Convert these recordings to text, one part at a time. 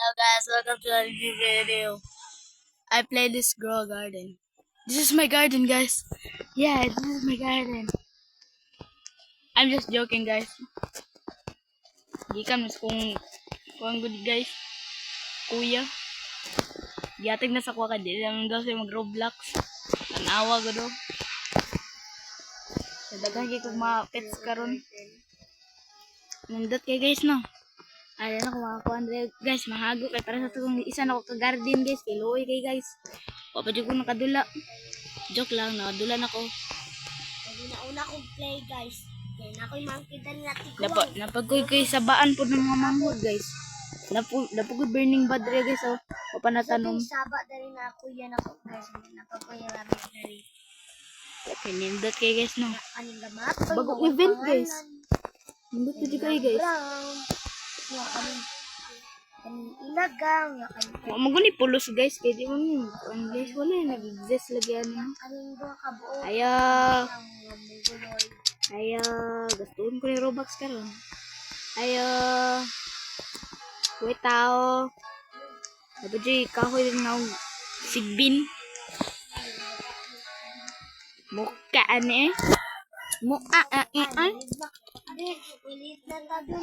Hello guys, welcome to a new video. I play this grow garden. This is my garden, guys. Yeah, this is my garden. I'm just joking, guys. Gikan mas kung good guys. Kuya. Giatig na sa kuha ka di naman daw siya mag-Roblox. Tanawa ko do. Dagan kay kung mga pets karon. Nindot kay guys no. Ayan ako mga kuandre guys, mahago kay para sa tukong isa na ako ka-garden guys, kay luoy kay guys. Wa pa jud ko nakadula. Joke lang, nakadula na ko. Pwede na una kong play guys. Kaya na ako'y mangkitan na Napagkoy koy sa baan po ng mga manghod guys. Napagkoy burning bad rin guys oh. O pa natanong. Saba dari na ako yan ako guys. Napakoy rabbit dari. Pinindot kay guys no. Kaning gamat. Bagong event guys. Nindot ko kay guys. Nga kaning ilagang. Nga kaning Wa maguni pulos guys, kay di mo ang guys wala nag-exist lagi ano. kaning doha ka buo. Aya, Ang muguloy. aya, gastuon ko ni Robux karon. Ayo. Wait tao. Apa jay kahoy din na sigbin. Muka ane. Muka ay. Ade, ulit na tabi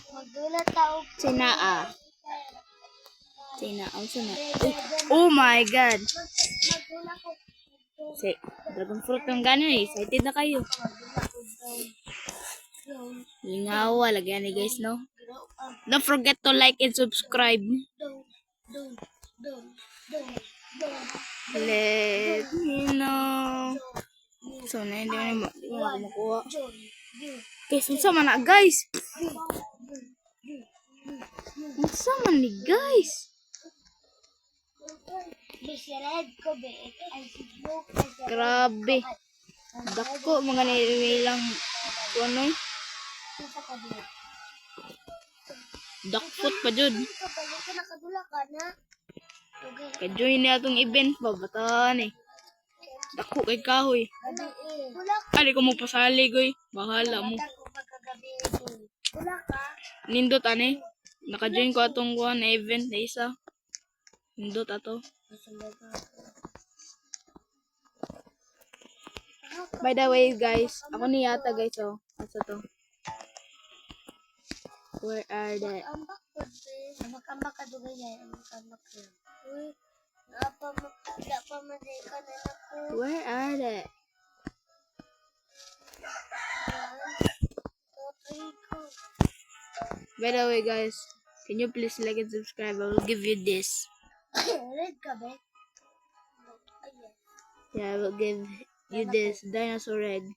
magdula tao. Sinaa. Sinaa sana. Oh my god. Magdula ko. Si dragon fruit ng ganon eh. Excited na kayo. Lingawa lagyan ni guys no. Don't forget to like and subscribe. Let me know. So na hindi mo ako makuha. Guys, unsa man na guys? Unsa man ni guys? Grabe. Dako mga nilang ano? Dakpot pa jud. Ka-join na atong event pa bataan eh. Dako kay kahoy. Ali ko mo pasali goy. Bahala mo. Nindot ane. Naka-join ko atong kuan na event na isa. Nindot ato. By the way guys, ako ni yata guys oh. Asa to? Where are they? Makambak ka dugay yan. Makambak ka. Uy, napa maday ka na ako. Where are they? By the way guys, can you please like and subscribe? I will give you this. Red ka ba? Yeah, I will give you this dinosaur red.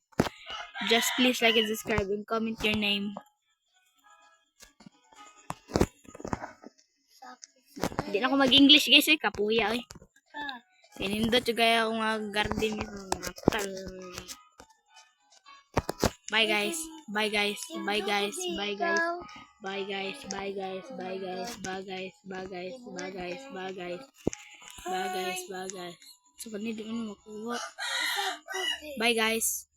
Just please like and subscribe and comment your name. Hindi na ako mag-English guys eh, kapuya eh. Sinindot yung kaya akong garden ito. Bye guys. Bye guys. Bye guys. Bye guys. Bye guys. Bye guys. Bye guys. Bye guys. Bye guys. Bye guys. Bye guys. Bye guys. Bye guys. So, hindi mo makuha. Bye guys.